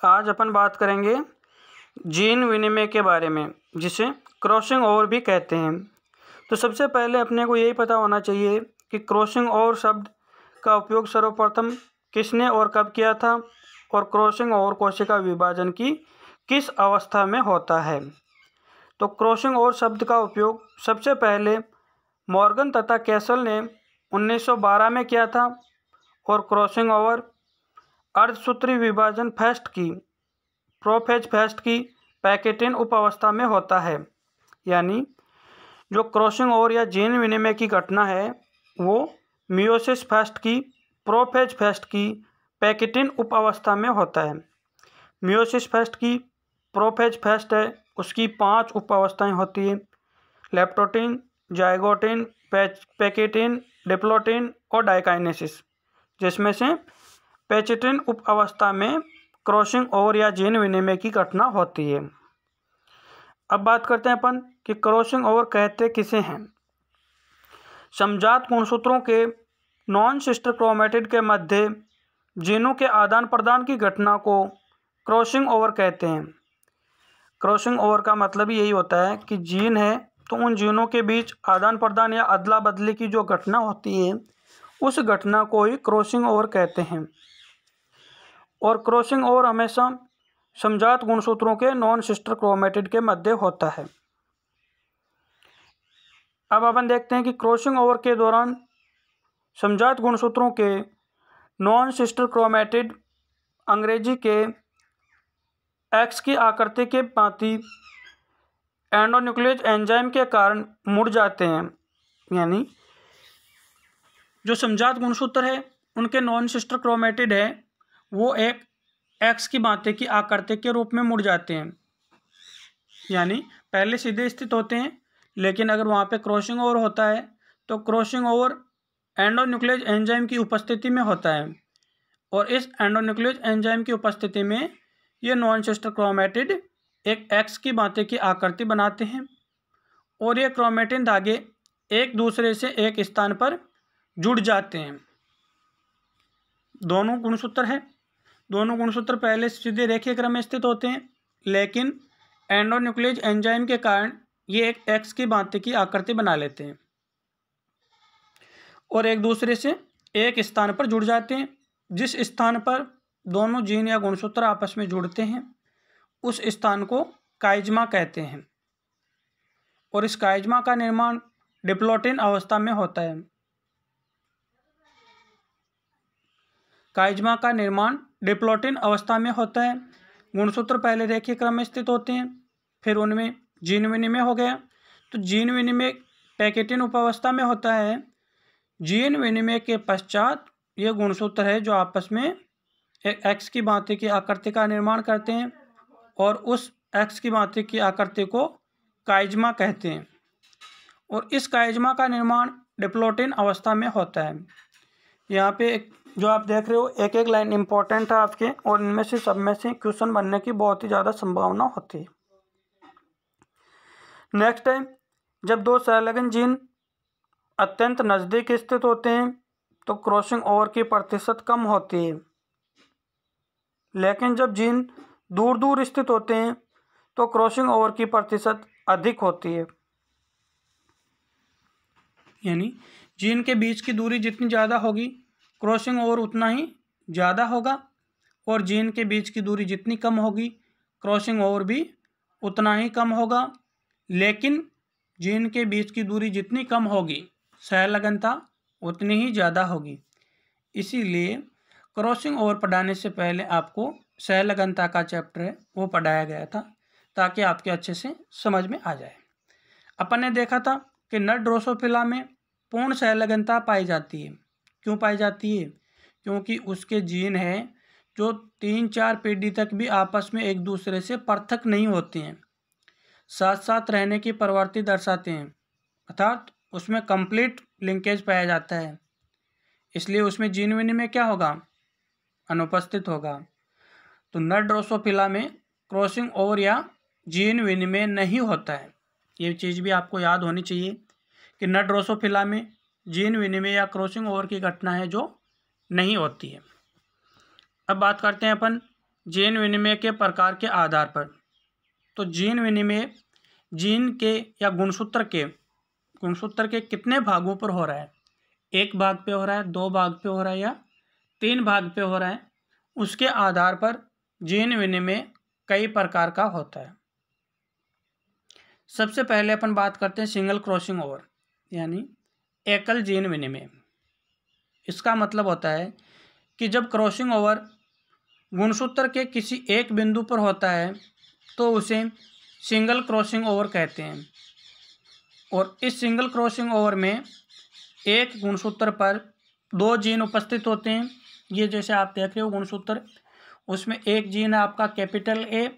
आज अपन बात करेंगे जीन विनिमय के बारे में, जिसे क्रॉसिंग ओवर भी कहते हैं। तो सबसे पहले अपने को यही पता होना चाहिए कि क्रॉसिंग ओवर शब्द का उपयोग सर्वप्रथम किसने और कब किया था, और क्रॉसिंग ओवर कोशिका विभाजन की किस अवस्था में होता है। तो क्रॉसिंग ओवर शब्द का उपयोग सबसे पहले मॉर्गन तथा कैसल ने 1912 में किया था, और क्रॉसिंग ओवर अर्धसूत्री विभाजन फेस्ट की प्रोफेज फेस्ट की पैकेटिन उप अवस्था में होता है। यानी जो क्रॉसिंग ओवर या जीन विनिमय की घटना है वो मियोसिस फेस्ट की प्रोफेज फेस्ट की पैकेटिन उप अवस्था में होता है। मियोसिस फेस्ट की प्रोफेज फेस्ट है, उसकी 5 उप अवस्थाएँ होती हैं: लेप्टोटिन, जाइगोटिन, पैकेटिन, डिप्लोटिन और डाइकाइनेसिस, जिसमें से पैकेटिन उप अवस्था में क्रॉसिंग ओवर या जीन विनिमय की घटना होती है। अब बात करते हैं अपन कि क्रॉसिंग ओवर कहते किसे हैं। समजात गुणसूत्रों के नॉन सिस्टर क्रोमैटिड के मध्य जीनों के आदान प्रदान की घटना को क्रॉसिंग ओवर कहते हैं। क्रॉसिंग ओवर का मतलब यही होता है कि जीन है तो उन जीनों के बीच आदान प्रदान या अदला बदली की जो घटना होती है उस घटना को ही क्रॉसिंग ओवर कहते हैं। और क्रॉसिंग ओवर हमेशा समजात गुणसूत्रों के नॉन सिस्टर क्रोमैटिड के मध्य होता है। अब अपन देखते हैं कि क्रॉसिंग ओवर के दौरान समजात गुणसूत्रों के नॉन सिस्टर क्रोमैटिड अंग्रेजी के एक्स की आकृति के भांति एंडोन्यूक्लियस एंजाइम के कारण मुड़ जाते हैं। यानी जो समजात गुणसूत्र है उनके नॉन सिस्टर क्रोमैटिड है वो एक एक्स की भांति की आकृति के रूप में मुड़ जाते हैं। यानी पहले सीधे स्थित होते हैं, लेकिन अगर वहाँ पे क्रॉसिंग ओवर होता है तो क्रॉसिंग ओवर एंडोन्यूक्लियस एंजाइम की उपस्थिति में होता है, और इस एंडोन्यूक्लियस एंजाइम की उपस्थिति में ये नॉन सिस्टर क्रोमैटिड एक एक्स की भांति की आकृति बनाते हैं, और ये क्रोमैटिन धागे एक दूसरे से एक स्थान पर जुड़ जाते हैं। दोनों गुणसूत्र है, दोनों गुणसूत्र पहले सीधे रेखीय क्रम में स्थित होते हैं, लेकिन एंडोन्यूक्लियस एंजाइम के कारण ये एक एक्स की भांति की आकृति बना लेते हैं और एक दूसरे से एक स्थान पर जुड़ जाते हैं। जिस स्थान पर दोनों जीन या गुणसूत्र आपस में जुड़ते हैं उस स्थान को काइजमा कहते हैं, और इस काइजमा का निर्माण डिप्लोटिन अवस्था में होता है। काइजमा का निर्माण डिप्लोटिन अवस्था में होता है। गुणसूत्र पहले रेखीय क्रम में स्थित होते हैं, फिर उनमें जीन विनिमय हो गया तो जीन विनिमय पैकेटिन उपावस्था में होता है। जीन विनिमय के पश्चात ये गुणसूत्र है जो आपस में एक एक्स की भांति की आकृति का निर्माण करते हैं, और उस एक्स की भांति की आकृति को काइजमा कहते हैं, और इस काइजमा का निर्माण डिप्लोटिन अवस्था में होता है। यहाँ पे जो आप देख रहे हो एक एक लाइन इंपॉर्टेंट है आपके, और इनमें से सब में से क्वेश्चन बनने की बहुत ही ज़्यादा संभावना होती है। नेक्स्ट है, जब दो संलग्न जीन अत्यंत नज़दीक स्थित होते हैं तो क्रॉसिंग ओवर की प्रतिशत कम होती है, लेकिन जब जीन दूर दूर स्थित होते हैं तो क्रॉसिंग ओवर की प्रतिशत अधिक होती है। यानी जीन के बीच की दूरी जितनी ज़्यादा होगी क्रॉसिंग ओवर उतना ही ज़्यादा होगा, और जीन के बीच की दूरी जितनी कम होगी क्रॉसिंग ओवर भी उतना ही कम होगा। लेकिन जीन के बीच की दूरी जितनी कम होगी सहलगनता उतनी ही ज़्यादा होगी। इसीलिए क्रॉसिंग ओवर पढ़ाने से पहले आपको सहलगनता का चैप्टर है वो पढ़ाया गया था, ताकि आपके अच्छे से समझ में आ जाए। अपन ने देखा था कि नर ड्रोसोफिला में पूर्ण सहलगनता पाई जाती है। क्यों पाई जाती है? क्योंकि उसके जीन हैं जो 3-4 पीढ़ी तक भी आपस में एक दूसरे से पृथक नहीं होते हैं, साथ साथ रहने की प्रवृत्ति दर्शाते हैं, अर्थात उसमें कंप्लीट लिंकेज पाया जाता है। इसलिए उसमें जीन विनिमय क्या होगा? अनुपस्थित होगा। तो नर ड्रोसोफिला में क्रॉसिंग ओवर या जीन विनिमय नहीं होता है। ये चीज़ भी आपको याद होनी चाहिए कि नर ड्रोसोफिला में जीन विनिमय या क्रॉसिंग ओवर की घटना है जो नहीं होती है। अब बात करते हैं अपन जीन विनिमय के प्रकार के आधार पर। तो जीन विनिमय जीन के या गुणसूत्र के कितने भागों पर हो रहा है, एक भाग पे हो रहा है, दो भाग पे हो रहा है या तीन भाग पे हो रहा है, उसके आधार पर जीन विनिमय कई प्रकार का होता है। सबसे पहले अपन बात करते हैं सिंगल क्रॉसिंग ओवर यानी एकल जीन विनिमय। इसका मतलब होता है कि जब क्रॉसिंग ओवर गुणसूत्र के किसी एक बिंदु पर होता है तो उसे सिंगल क्रॉसिंग ओवर कहते हैं। और इस सिंगल क्रॉसिंग ओवर में एक गुणसूत्र पर दो जीन उपस्थित होते हैं। ये जैसे आप देख रहे हो गुणसूत्र, उसमें एक जीन है आपका कैपिटल ए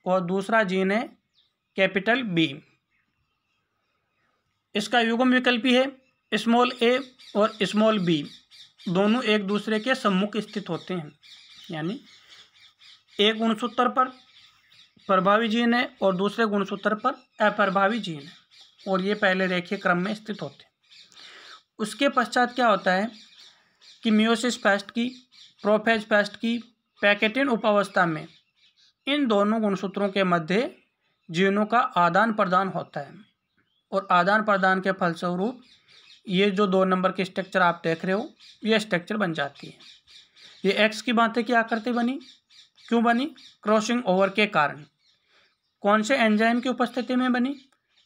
और दूसरा जीन है कैपिटल बी। इसका युग्म विकल्पी है स्मॉल ए और स्मॉल बी, दोनों एक दूसरे के सम्मुख स्थित होते हैं। यानी एक गुणसूत्र पर प्रभावी जीन है और दूसरे गुणसूत्र पर अप्रभावी जीन है, और ये पहले रेखीय क्रम में स्थित होते हैं। उसके पश्चात क्या होता है कि मियोसिस फेस्ट की, प्रोफेज फेस्ट की, पैकेटिन उपावस्था में इन दोनों गुणसूत्रों के मध्य जीनों का आदान प्रदान होता है, और आदान प्रदान के फलस्वरूप ये जो 2 नंबर की स्ट्रक्चर आप देख रहे हो, ये स्ट्रक्चर बन जाती है। ये एक्स की भांति की आकृति बनी, क्यों बनी? क्रॉसिंग ओवर के कारण। कौन से एंजाइम की उपस्थिति में बनी?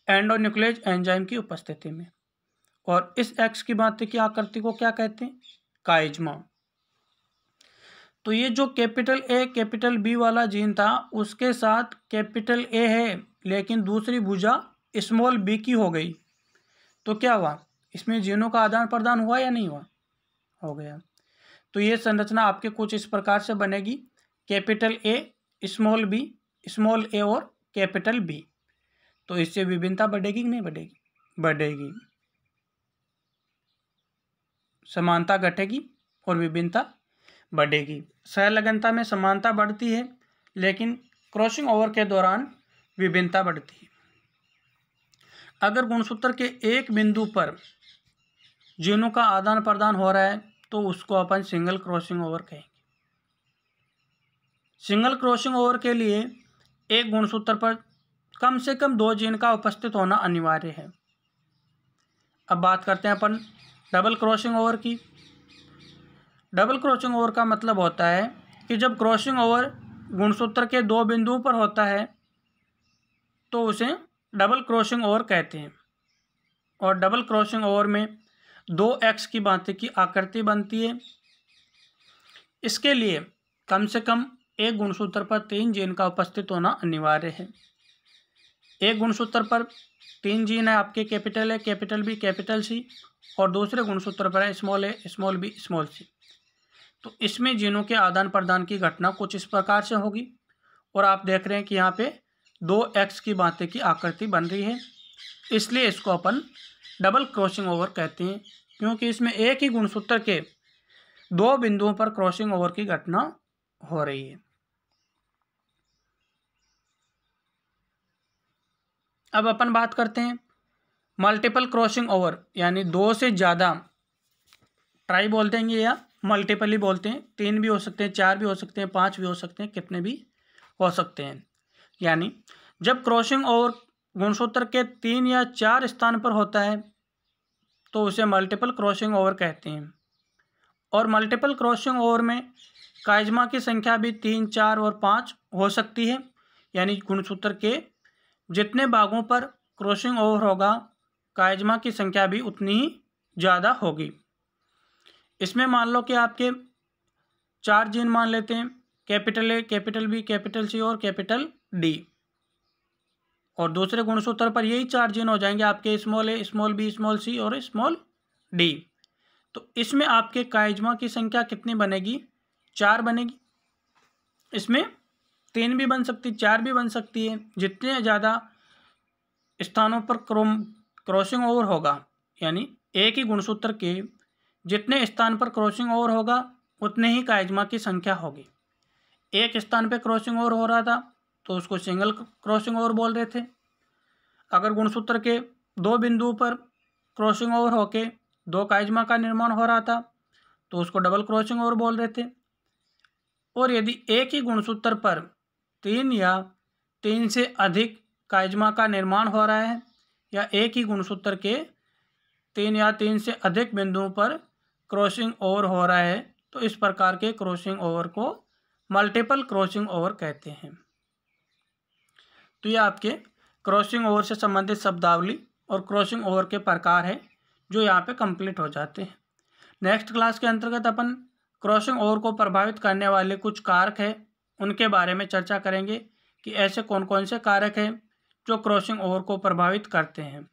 एंडोन्यूक्लियस एंजाइम की उपस्थिति में। और इस एक्स की भांति की आकृति को क्या कहते हैं? काइज्मा। तो ये जो कैपिटल ए कैपिटल बी वाला जीन था, उसके साथ कैपिटल ए है लेकिन दूसरी भुजा स्मॉल बी की हो गई, तो क्या हुआ? इसमें जीनों का आदान प्रदान हुआ या नहीं हुआ? हो गया। तो ये संरचना आपके कुछ इस प्रकार से बनेगी, capital A, small B, small A और कैपिटल बी। तो इससे विभिन्नता बढ़ेगी कि नहीं बढ़ेगी? बढ़ेगी। समानता घटेगी और विभिन्नता बढ़ेगी। सहलगनता में समानता बढ़ती है लेकिन क्रॉसिंग ओवर के दौरान विभिन्नता बढ़ती है। अगर गुणसूत्र के एक बिंदु पर जीनों का आदान प्रदान हो रहा है तो उसको अपन सिंगल क्रॉसिंग ओवर कहेंगे। सिंगल क्रॉसिंग ओवर के लिए एक गुणसूत्र पर कम से कम 2 जीन का उपस्थित होना अनिवार्य है। अब बात करते हैं अपन डबल क्रॉसिंग ओवर की। डबल क्रॉसिंग ओवर का मतलब होता है कि जब क्रॉसिंग ओवर गुणसूत्र के 2 बिंदुओं पर होता है तो उसे डबल क्रॉसिंग ओवर कहते हैं। और डबल क्रॉसिंग ओवर में 2 एक्स की भांति की आकृति बनती है। इसके लिए कम से कम एक गुणसूत्र पर 3 जीन का उपस्थित होना अनिवार्य है। एक गुणसूत्र पर 3 जीन है आपके, capital A, capital B, capital C, और दूसरे गुणसूत्र पर है small A, small B, small C. तो इसमें जीनों के आदान प्रदान की घटना कुछ इस प्रकार से होगी। और आप देख रहे हैं कि यहाँ पे 2 एक्स की भांति की आकृति बन रही है, इसलिए इसको अपन डबल क्रॉसिंग ओवर कहते हैं, क्योंकि इसमें एक ही गुणसूत्र के 2 बिंदुओं पर क्रॉसिंग ओवर की घटना हो रही है। अब अपन बात करते हैं मल्टीपल क्रॉसिंग ओवर, यानी 2 से ज़्यादा, ट्राई बोलते हैं या मल्टीपल ही बोलते हैं, 3 भी हो सकते हैं, 4 भी हो सकते हैं, 5 भी हो सकते हैं, कितने भी हो सकते हैं। यानी जब क्रॉसिंग ओवर गुणसूत्र के 3 या 4 स्थान पर होता है तो उसे मल्टीपल क्रॉसिंग ओवर कहते हैं। और मल्टीपल क्रॉसिंग ओवर में काइज्मा की संख्या भी 3, 4 और 5 हो सकती है। यानी गुणसूत्र के जितने भागों पर क्रॉसिंग ओवर होगा, काइज्मा की संख्या भी उतनी ही ज़्यादा होगी। इसमें मान लो कि आपके 4 जीन मान लेते हैं, capital A, capital B, capital C और कैपिटल डी, और दूसरे गुणसूत्र पर यही 4 जीन हो जाएंगे आपके, small A, small B, small सी और स्मॉल डी। तो इसमें आपके काइज्मा की संख्या कितनी बनेगी? 4 बनेगी। इसमें 3 भी बन सकती, 4 भी बन सकती है। जितने ज़्यादा स्थानों पर क्रॉसिंग ओवर होगा, यानी एक ही गुणसूत्र के जितने स्थान पर क्रॉसिंग ओवर होगा उतने ही काइज्मा की संख्या होगी। एक स्थान पर क्रॉसिंग ओवर हो रहा था तो उसको सिंगल क्रॉसिंग ओवर बोल रहे थे। अगर गुणसूत्र के 2 बिंदुओं पर क्रॉसिंग ओवर होके 2 काइज्मा का निर्माण हो रहा था तो उसको डबल क्रॉसिंग ओवर बोल रहे थे। और यदि एक ही गुणसूत्र पर 3 या 3 से अधिक काइज़मा का निर्माण हो रहा है या एक ही गुणसूत्र के 3 या 3 से अधिक बिंदुओं पर क्रॉसिंग ओवर हो रहा है तो इस प्रकार के क्रॉसिंग ओवर को मल्टीपल क्रॉसिंग ओवर कहते हैं। तो ये आपके क्रॉसिंग ओवर से संबंधित शब्दावली और क्रॉसिंग ओवर के प्रकार हैं जो यहाँ पे कंप्लीट हो जाते हैं। नेक्स्ट क्लास के अंतर्गत अपन क्रॉसिंग ओवर को प्रभावित करने वाले कुछ कारक हैं उनके बारे में चर्चा करेंगे कि ऐसे कौन कौन से कारक हैं जो क्रॉसिंग ओवर को प्रभावित करते हैं।